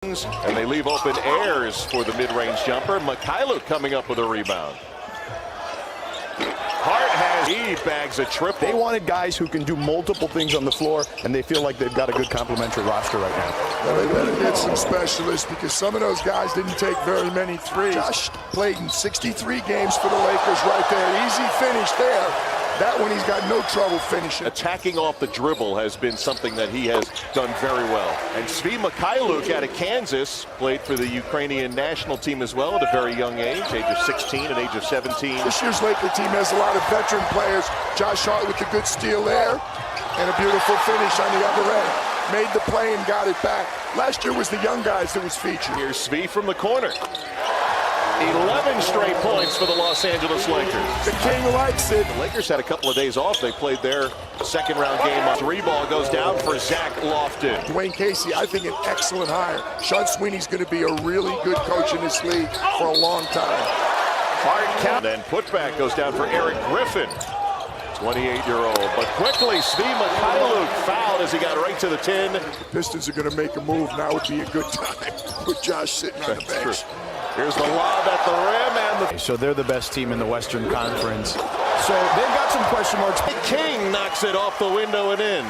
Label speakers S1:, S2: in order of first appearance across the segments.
S1: And they leave open Ayers for the mid-range jumper. Mikhailuk coming up with a rebound. He bags a triple.
S2: They wanted guys who can do multiple things on the floor, and they feel like they've got a good complementary roster right now.
S3: Well, they better get some specialists because some of those guys didn't take very many threes. Josh played in 63 games for the Lakers right there. Easy finish there. That one he's got no trouble finishing.
S1: Attacking off the dribble has been something that he has done very well. And Svi Mikhailuk out of Kansas played for the Ukrainian national team as well at a very young age of 16 and age of 17.
S3: This year's Laker team has a lot of veteran players. Josh Hart with the good steal there and a beautiful finish on the other end. Made the play and got it back. Last year was the young guys that was featured.
S1: Here's Svi from the corner. 11 straight points for the Los Angeles Lakers.
S3: The King likes it.
S1: The Lakers had a couple of days off. They played their second round game. Three ball goes down for Zach Lofton.
S3: Dwayne Casey, I think an excellent hire. Sean Sweeney's going to be a really good coach in this league for a long time.
S1: Hard count. Then putback goes down for Eric Griffin. 28-year-old, but quickly Svi Mikhailuk fouled as he got right to the 10.
S3: The Pistons are going to make a move. Now would be a good time with Josh sitting on the bench.
S1: True. Here's the lob at the rim and
S2: So they're the best team in the Western Conference. So they've got some question marks.
S1: King knocks it off the window and in.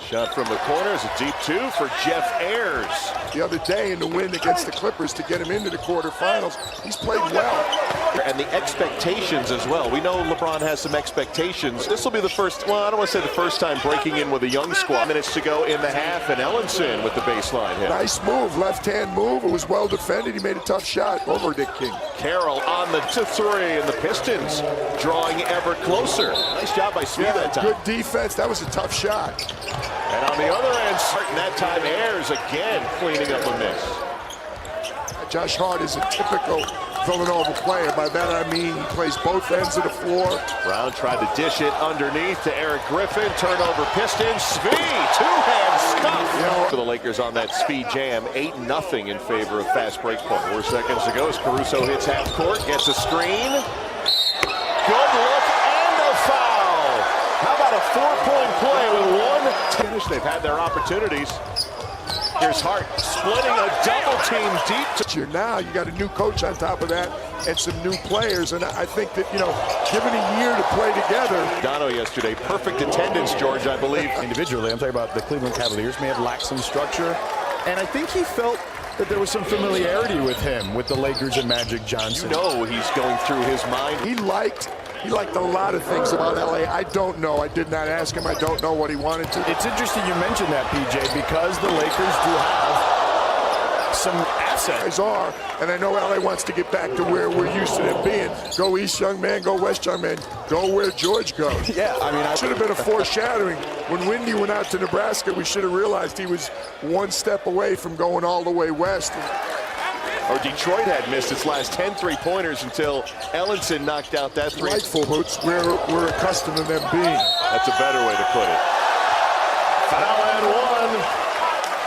S1: Shot from the corner is a deep two for Jeff Ayers.
S3: The other day in the win against the Clippers to get him into the quarterfinals, he's played well.
S1: And the expectations as well. We know LeBron has some expectations. This will be the first, well, I don't want to say the first time breaking in with a young squad. Minutes to go in the half, and Ellenson with the baseline hit.
S3: Nice move, left-hand move. It was well defended. He made a tough shot over Dick King.
S1: Carroll on the 2-3, and the Pistons drawing ever closer. Nice job by Svi that time.
S3: Good defense. That was a tough shot.
S1: And on the other end, Martin that time Ayers again cleaning up a miss.
S3: Josh Hart is a typical Villanova player. By that I mean he plays both ends of the floor.
S1: Brown tried to dish it underneath to Eric Griffin. Turnover Pistons. Svi, two-hand scuff. For the Lakers on that speed jam, 8-0 in favor of fast break point. 4 seconds to go as Caruso hits half court, gets a screen. Good look and a foul. How about a 4-point play with one finish? They've had their opportunities. Here's Hart splitting a double team deep.
S3: Now you got a new coach on top of that and some new players. And I think that, you know, given a year to play together.
S1: Dono yesterday, perfect attendance, George, I believe.
S2: Individually, I'm talking about the Cleveland Cavaliers may have lacked some structure. And I think he felt that there was some familiarity with him, with the Lakers and Magic Johnson.
S1: You know he's going through his mind.
S3: He liked a lot of things about LA. I don't know. I did not ask him. I don't know what he wanted to.
S2: It's interesting you mentioned that, PJ, because the Lakers do have some assets.
S3: And I know LA wants to get back to where we're used to them being. Go East, young man. Go West, young man. Go where George goes.
S2: Yeah, I mean, I
S3: should have been a foreshadowing. When Windy went out to Nebraska, we should have realized he was one step away from going all the way west.
S1: Or Detroit had missed its last 10 three-pointers until Ellenson knocked out that three.
S3: Rightful hooks where we're accustomed to them being.
S1: That's a better way to put it. Foul and one.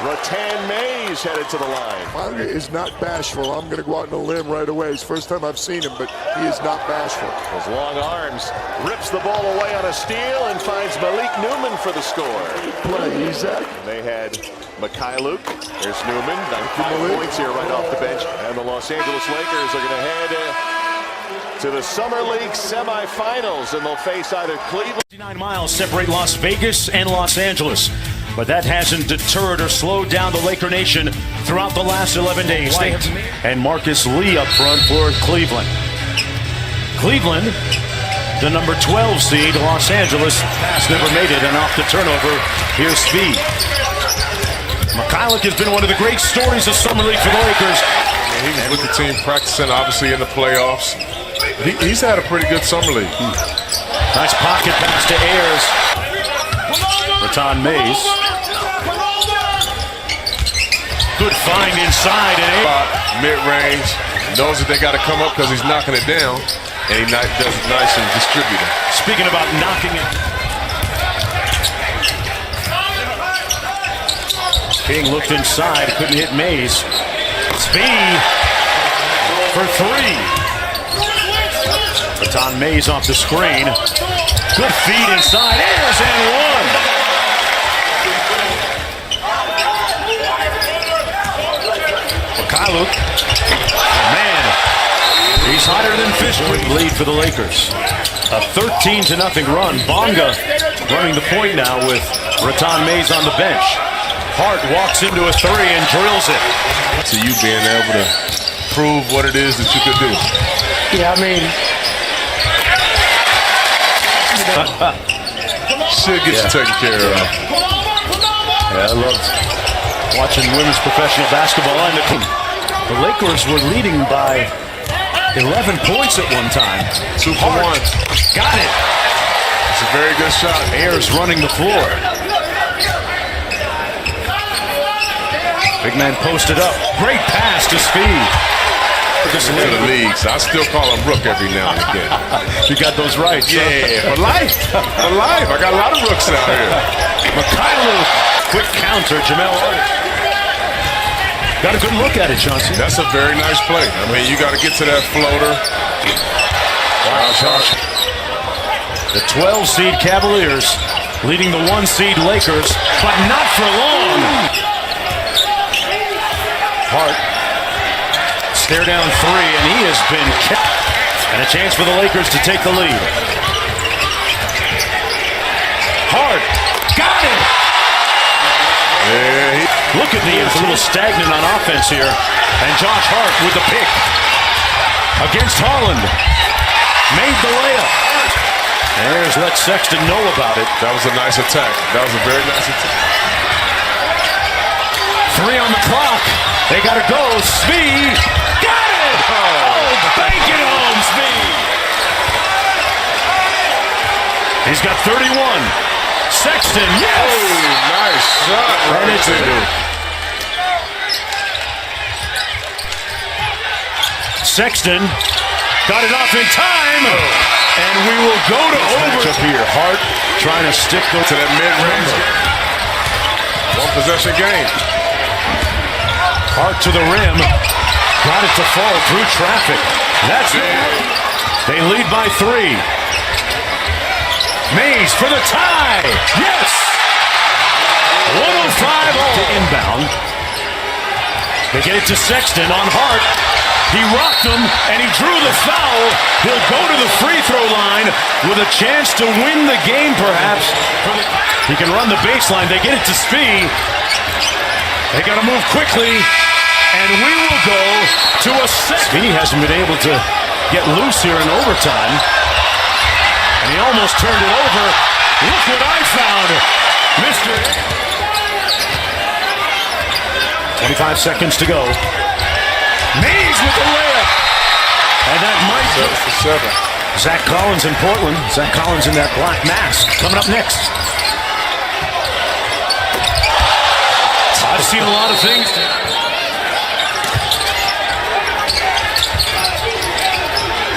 S1: Rattan Mays headed to the line.
S3: Manga is not bashful. I'm going to go out on a limb right away. It's the first time I've seen him, but he is not bashful.
S1: His long arms rips the ball away on a steal and finds Malik Newman for the score.
S3: Good play, Isaac.
S1: They had Mikhailuk. There's Newman. 9 points here right off the bench. And the Los Angeles Lakers are going to head to the Summer League semifinals, and they'll face either Cleveland.
S4: 59 miles separate Las Vegas and Los Angeles. But that hasn't deterred or slowed down the Laker Nation throughout the last 11 days. And Marcus Lee up front for Cleveland. Cleveland, the number 12 seed. Los Angeles pass never made it, and off the turnover, here's Svi. Mikhailuk has been one of the great stories of Summer League for the Lakers.
S5: He was with the team practicing, obviously, in the playoffs. He's had a pretty good Summer League.
S4: Nice pocket pass to Ayers. Rattan Mays. Good find inside. And
S5: mid-range. Knows that they got to come up because he's knocking it down. And he does it nice and distributing.
S4: Speaking about knocking it. King looked inside. Couldn't hit Mays. Svi for three. Rattan Mays off the screen. Good feed inside. Ayers and one. Mykhailiuk. Man, he's hotter than fish. Quick lead for the Lakers. A 13-0 run. Bonga running the point now with Rattan Mays on the bench. Hart walks into a three and drills it.
S5: So you being able to prove what it is that you could do.
S6: Yeah, I mean,
S5: Should get you taken care of.
S4: Yeah, I love watching women's professional basketball. And the Lakers were leading by 11 points at one time.
S5: 2 for 1.
S4: Got it.
S5: It's a very good shot.
S4: Ayers running the floor. Big man posted up. Great pass to Speed.
S5: To the league, so I still call him Rook every now and again.
S4: You got those right.
S5: Yeah, for life. For life. I got a lot of Rooks out here.
S4: Mykhailiuk. Quick counter. Jamel Artis. Got a good look at it, Chauncey.
S5: That's a very nice play. I mean, you got to get to that floater.
S4: Wow, Josh. The 12-seed Cavaliers leading the 1-seed Lakers, but not for long. Hart. Stare down three, and he has been kept. And a chance for the Lakers to take the lead. Hart. Got it!
S5: Yeah,
S4: Look at me, it's a little stagnant on offense here. And Josh Hart with the pick. Against Holland. Made the layup. There's let Sexton know about it.
S5: that was a nice attack. That was a very nice attack.
S4: 3 on the clock. They gotta go. Speed. Got it! Oh, bank it home, Speed. He's got 31. Sexton, yes!
S5: Oh, nice shot.
S4: And it's in. Sexton got it off in time. And we will go to overtime here. Hart trying to stick to
S5: To that mid-range. One possession game.
S4: Hart to the rim. Got it to fall through traffic. That's it. They lead by 3. Mays for the tie. Yes! 105 to inbound. They get it to Sexton on Hart. He rocked him, and he drew the foul. He'll go to the free throw line with a chance to win the game, perhaps. He can run the baseline. They get it to Speed. They got to move quickly, and we will go to a set. Speed hasn't been able to get loose here in overtime. And he almost turned it over. Look what I found, Mr. 25 seconds to go. Mays with the layup. And that might be
S5: for 7.
S4: Zach Collins in Portland. Zach Collins in that black mask. Coming up next. I've seen a lot of things.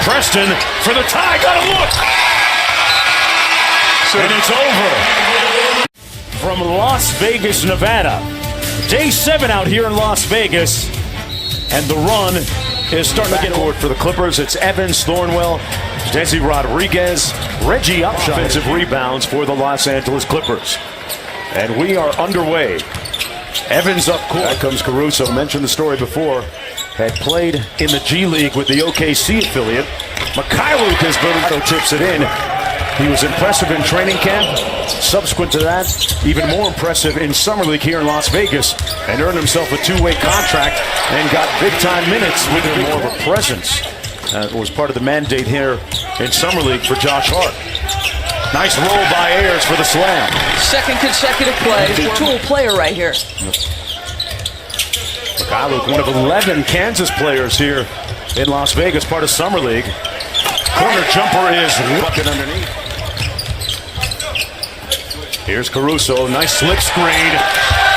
S4: Preston for the tie. Got a look. And it's over. From Las Vegas, Nevada. Day 7 out here in Las Vegas. And the run is starting to get forward for the Clippers. It's Evans, Thornwell, Desi Rodriguez, Reggie Upshaw. Offensive rebounds for the Los Angeles Clippers. And we are underway. Evans up court. Back comes Caruso. Mentioned the story before. Had played in the G League with the OKC affiliate. Mykhailiuk has been tips it in. He was impressive in training camp. Subsequent to that, even more impressive in Summer League here in Las Vegas, and earned himself a 2-way contract and got big-time minutes with more of a presence. It was part of the mandate here in Summer League for Josh Hart. Nice roll by Ayers for the slam.
S6: second consecutive play. Tool player right here.
S4: Mykhailiuk, one of 11 Kansas players here in Las Vegas, part of Summer League. Corner jumper is bucket underneath. Here's Caruso, nice slip screen.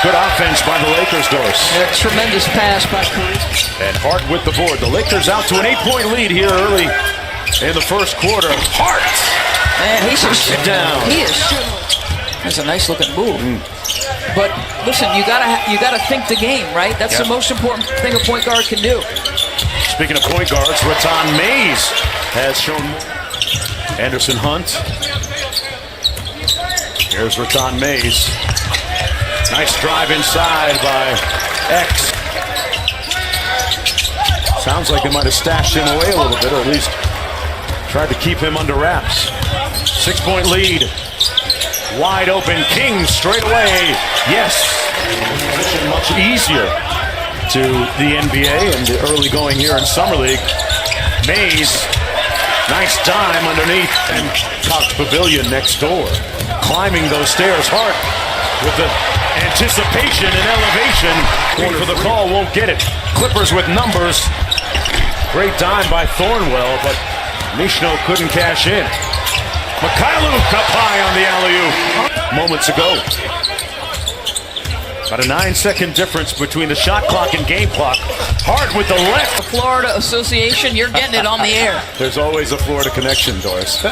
S4: Good offense by the Lakers, Doris.
S6: A tremendous pass by Caruso.
S4: And Hart with the board. The Lakers out to an 8-point lead here early in the first quarter. Hart!
S6: Man, he's
S4: it down.
S6: He is. That's a nice looking move. But listen, you gotta think the game, right? That's the most important thing a point guard can do.
S4: Speaking of point guards, Rattan Mays has shown Anderson Hunt. Here's Rattan Mays. Nice drive inside by X. Sounds like they might have stashed him away a little bit, or at least tried to keep him under wraps. 6-point lead. Wide open. King straight away. Yes. Position much easier to the NBA and the early going here in Summer League. Mays. Nice dime underneath. And Cox Pavilion next door. Climbing those stairs. Hart with the anticipation and elevation. For the call, won't get it. Clippers with numbers. Great dime by Thornwell, but Nishno couldn't cash in. Mikhailuk up high on the alley-oop moments ago. About a 9-second difference between the shot clock and game clock. Hart with the left.
S6: The Florida Association, you're getting it on the air.
S2: There's always a Florida connection, Doris.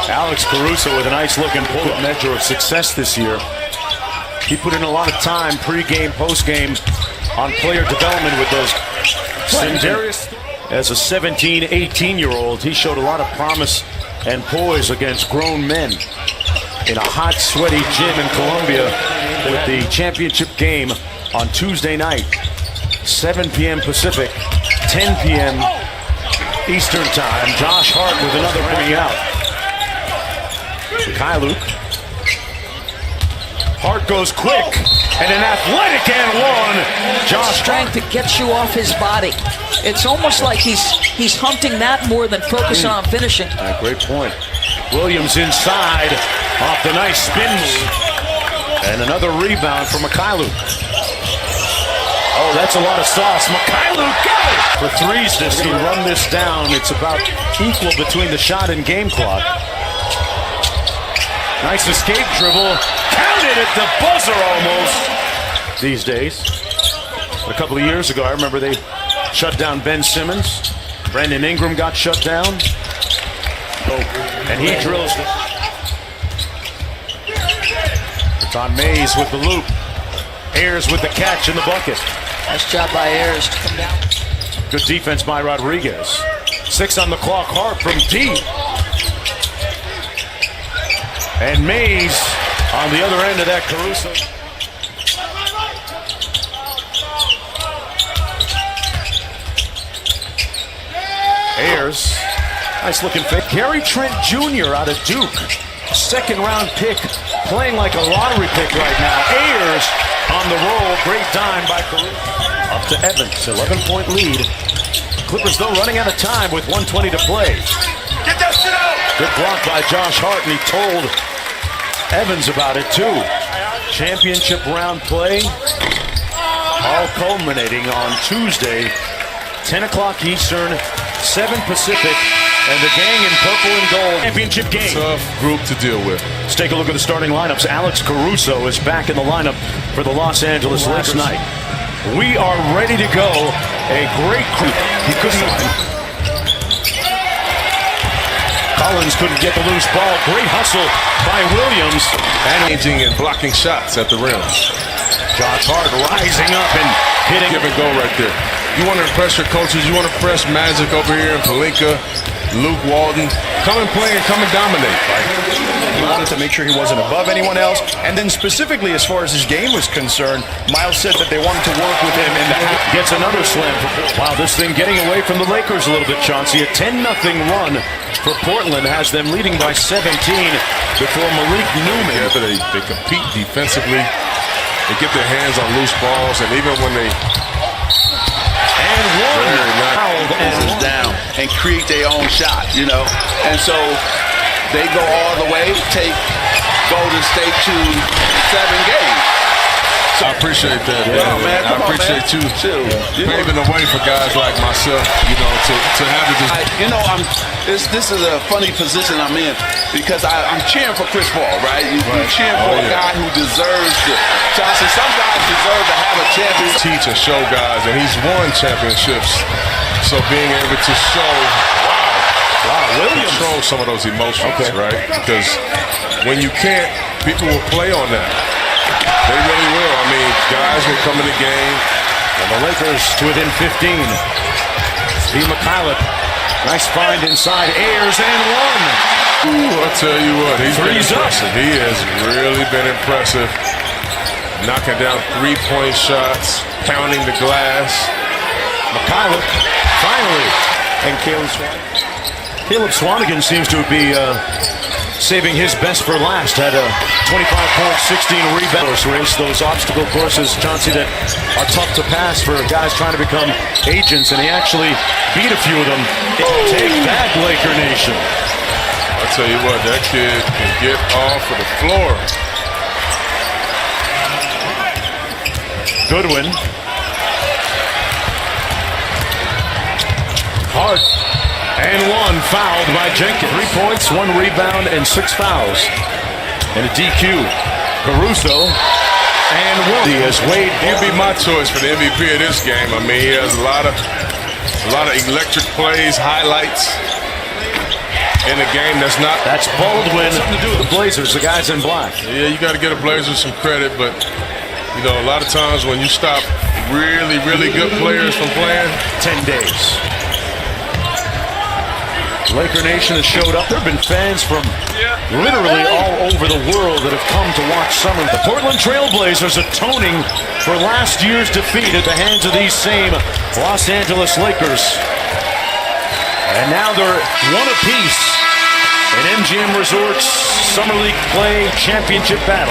S4: Alex Caruso with a nice looking pull-up measure of success this year. He put in a lot of time pre-game, post-game on player development with those Sindarius. As a 17, 18-year-old, he showed a lot of promise and poise against grown men in a hot, sweaty gym in Colombia with the championship game on Tuesday night, 7 p.m. Pacific, 10 p.m. Eastern Time. Josh Hart with another bringing out. Mikhailuk. Hart goes quick, and an athletic and one. Josh
S6: Strength to get you off his body. It's almost like he's hunting that more than focusing on finishing.
S4: Great point. Williams inside off the nice spin move. And another rebound for Mikhailuk. Oh, that's a lot of sauce. Mikhailuk got it! For threes this year, run this down. It's about equal between the shot and game clock. Nice escape dribble. Counted at the buzzer almost. These days. A couple of years ago, I remember they shut down Ben Simmons. Brandon Ingram got shut down. Oh, and he drills it. It's on Mays with the loop. Ayers with the catch in the bucket.
S6: Nice job by Ayers to come down.
S4: Good defense by Rodriguez. 6 on the clock. Hart from deep. And Mays on the other end of that. Caruso. Ayers. Nice looking fake. Gary Trent Jr. out of Duke. Second round pick. Playing like a lottery pick right now. Ayers on the roll. Great dime by Caruso. Up to Evans. 11-point lead. Clippers though running out of time with 1:20 to play. Get that shit out! Good block by Josh Hart, and he told Evans about it too. Championship round play. All culminating on Tuesday, 10 o'clock Eastern, 7 Pacific, and the gang in purple and gold. Championship game.
S5: Tough group to deal with.
S4: Let's take a look at the starting lineups. Alex Caruso is back in the lineup for the Los Angeles Lakers night. We are ready to go. A great crew. He couldn't line. Collins couldn't get the loose ball. Great hustle by Williams.
S5: And changing and blocking shots at the rim.
S4: Josh Hart rising up and hitting.
S5: Give and go right there. You want to impress your coaches. You want to impress Magic over here in Pelinka, Luke Walton. Come and play and come and dominate.
S2: He wanted to make sure he wasn't above anyone else. And then specifically as far as his game was concerned, Miles said that they wanted to work with him in the half.
S4: Gets another slam. Wow, this thing getting away from the Lakers a little bit, Chauncey. A 10-0 run for Portland has them leading by 17 before Malik Newman.
S5: Yeah, but they compete defensively. They get their hands on loose balls, and even when they
S7: down and create their own shot, you know. And so they go all the way, take Golden State to 7 games. So
S5: I appreciate that, man. I appreciate you paving the way for guys like myself, you know, to have it.
S7: This is a funny position I'm in because I'm cheering for Chris Paul, right? You're cheering for a guy who deserves to. Johnson, some guys deserve to have a championship.
S5: Teach and show guys, and he's won championships. So being able to show, control some of those emotions, right? Because when you can't, people will play on that. They really will. I mean, guys will come in the game.
S4: And the Lakers to within 15. Steve Mikhailuk. Nice find inside. Ayers and one.
S5: Ooh, I'll tell you what, he's been
S4: Three's up.
S5: impressive. He has really been impressive. knocking down three-point shots, pounding the glass.
S4: McCullough, finally.
S2: And
S4: Caleb Swanigan seems to be saving his best for last. Had a 25-point, 16 rebounds race. Those obstacle courses, Chauncey, that are tough to pass for guys trying to become agents, and he actually beat a few of them. Take that, Laker Nation.
S5: I'll tell you what, that kid can get off of the floor.
S4: Goodwin. Hart. And one fouled by Jenkins. 3 points, 1 rebound, and 6 fouls. And a DQ. Caruso. And one. As Wade.
S5: He'd be my choice for the MVP of this game. I mean, he has a lot of electric plays, highlights in a game that's not.
S4: That's Baldwin. Something to do with the Blazers, the guys in black.
S5: Yeah, you got to get the Blazers some credit, but you know, a lot of times when you stop really, really good players from playing,
S4: 10 days. Laker Nation has showed up. There have been fans from literally all over the world that have come to watch summer. The Portland Trail Blazers atoning for last year's defeat at the hands of these same Los Angeles Lakers. And now they're one apiece in MGM Resorts Summer League Play Championship battle.